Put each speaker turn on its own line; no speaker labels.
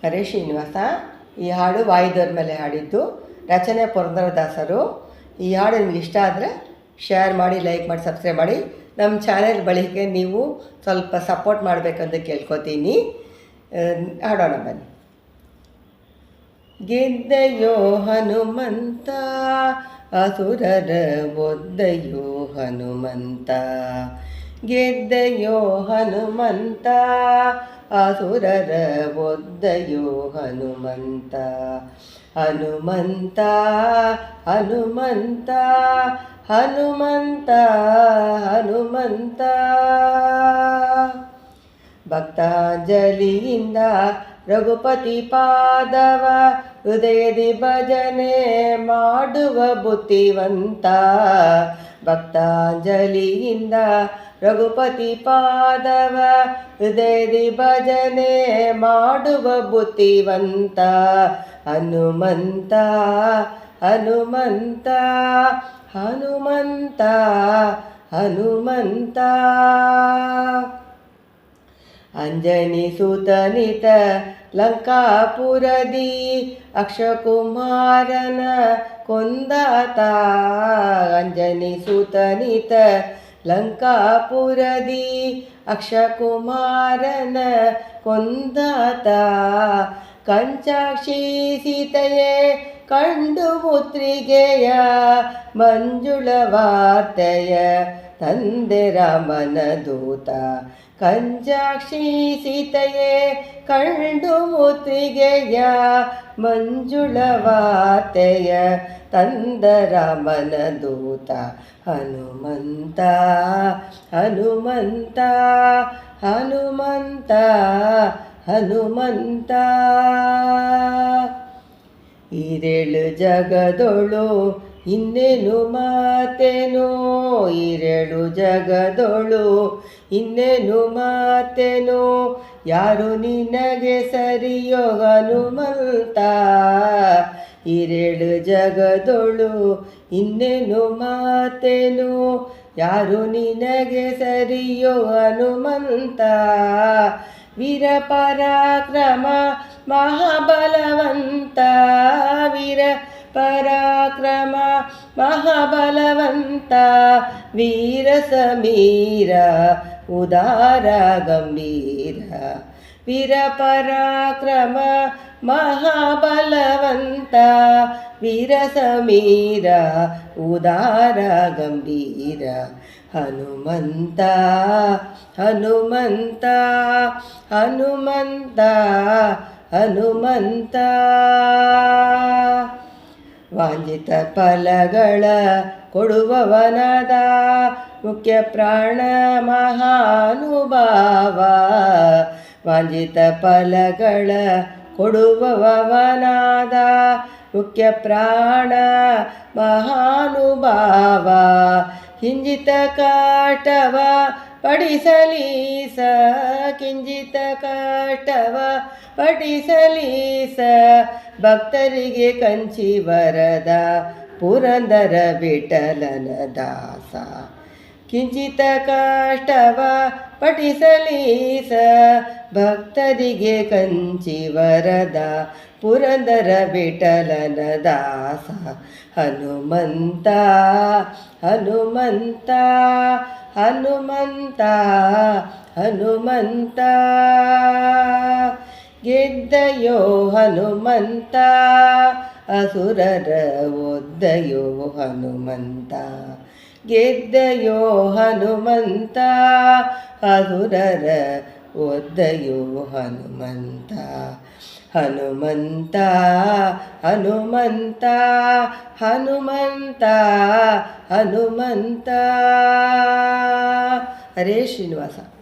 ಹರೇ ಶ್ರೀನಿವಾಸ. ಈ ಹಾಡು ವಾಯುದೇವ್ರ ಮೇಲೆ ಹಾಡಿದ್ದು, ರಚನೆ ಪುರಂದರದಾಸರು. ಈ ಹಾಡು ನಿಮ್ಗೆ ಇಷ್ಟ ಆದರೆ ಶೇರ್ ಮಾಡಿ, ಲೈಕ್ ಮಾಡಿ, ಸಬ್ಸ್ಕ್ರೈಬ್ ಮಾಡಿ. ನಮ್ಮ ಚಾನೆಲ್ ಬಳಿಕೆ ನೀವು ಸ್ವಲ್ಪ ಸಪೋರ್ಟ್ ಮಾಡಬೇಕಂತ ಕೇಳ್ಕೊತೀನಿ. ಹಾಡೋಣ ಬನ್ನಿ. ಗೆದ್ದೆಯೋ ಹನುಮಂತ, ಅಸುರರ ಒದ್ದೆಯೋ ಹನುಮಂತ. ಗೆದ್ದೆಯೋ ಹನುಮಂತ, ಅಸುರರ ಒದ್ದೆಯೋ ಹನುಮಂತ. ಹನುಮಂತ ಹನುಮಂತ ಹನುಮಂತ ಹನುಮಂತ. ಭಕ್ತಾಂಜಲಿಯಿಂದ ರಘುಪತಿ ಪಾದವ ಹೃದಯದಿ ಭಜನೆ ಮಾಡುವ ಬುದ್ಧಿವಂತ. ಭಕ್ತಾಂಜಲಿಯಿಂದ ರಘುಪತಿ ಪಾದವ ಹೃದಯದಿ ಭಜನೆ ಮಾಡುವ ಬುದ್ಧಿವಂತ. ಹನುಮಂತ ಹನುಮಂತ ಹನುಮಂತ ಹನುಮಂತ. ಅಂಜನಿ ಸುತನಿತ ಲಂಕಾಪುರದಿ ಅಕ್ಷಕುಮಾರನ ಕೊಂದಾತ. ಅಂಜನಿ ಸುತನಿತ ಲಂಕಾಪುರದಿ ಅಕ್ಷಕುಮಾರನ ಕೊಂದಾತ. ಕಂಚಾಕ್ಷಿ ಸೀತೆಯೇ ಕಂಡು ಮುತ್ರಿಗೆಯ ಮಂಜುಳ ವಾರ್ತೆಯ ತಂದೆ ರಾಮನ ದೂತ. ಕಂಚಾಕ್ಷಿ ಸೀತೆಯೇ ಕಂಡು ಮುತ್ರಿಗೆಯ ಮಂಜುಳ ವಾರ್ತೆಯ ತಂದ ರಾಮನ ದೂತ. ಹನುಮಂತ ಹನುಮಂತ ಹನುಮಂತ ಹನುಮಂತ. ಈರೇಳು ಜಗದೊಳು ಇನ್ನೇನು ಮಾತೇನೋ, ಈರೇಳು ಜಗದೊಳು ಇನ್ನೇನು ಮಾತೇನೋ, ಯಾರು ನಿನಗೆ ಸರಿಯೋ ಹನುಮಂತ. ಈರೇಳು ಜಗದೊಳು ಇನ್ನೇನು ಮಾತೇನೋ, ಯಾರು ನಿನಗೆ ಸರಿಯೋ ಹನುಮಂತ. ವೀರ ಪರಾಕ್ರಮ ಮಹಾಬಲವಂತ, ವೀರ ಪರಾಕ್ರಮ ಮಹಾಬಲವಂತ. ವೀರ ಸಮೀರ ಉದಾರ ಗಂಭೀರ. ವೀರ ಪರಾಕ್ರಮ ಮಹಾಬಲವಂತ, ವೀರ ಸಮೀರ ಉದಾರ ಗಂಭೀರ. ಹನುಮಂತ ಹನುಮಂತ ಹನುಮಂತ ಹನುಮಂತ. ವಾಂಛಿತ ಫಲಗಳ ಕೊಡುವವನಾದ ಮುಖ್ಯ ಪ್ರಾಣ ಮಹಾನುಭಾವ. ವಾಂಛಿತ ಫಲಗಳ ಕೊಡುವವನಾದ ಮುಖ್ಯ ಪ್ರಾಣ ಮಹಾನುಭಾವ. ಕಿಂಚಿತ ಕಾಟವ ಪಡಿಸಲೀಸ, ಕಿಂಚಿತ ಕಾಟವ ಪಡಿಸಲೀಸ. ಭಕ್ತರಿಗೆ ಕಂಚಿ ವರದ ಪುರಂದರ ವಿಠಲನ ದಾಸ. ಕಿಂಚಿತ ಕಷ್ಟವ ಪಠಿಸಲೀಸ, ಭಕ್ತರಿಗೆ ಕಂಚಿ ವರದ ಪುರಂದರ ವಿಠಲನ ದಾಸ. ಹನುಮಂತ ಹನುಮಂತ ಹನುಮಂತ ಹನುಮಂತ. ಗೆದ್ದೆಯೋ ಹನುಮಂತ, ಅಸುರರ ಒದ್ದೆಯೋ ಹನುಮಂತ. ಗೆದ್ದೆಯೋ ಹನುಮಂತ, ಅಸುರರ ಒದ್ದೆಯೋ ಹನುಮಂತ. ಹನುಮಂತ ಹನುಮಂತ ಹನುಮಂತ ಹನುಮಂತ. ಹರೇ ಶ್ರೀನಿವಾಸ.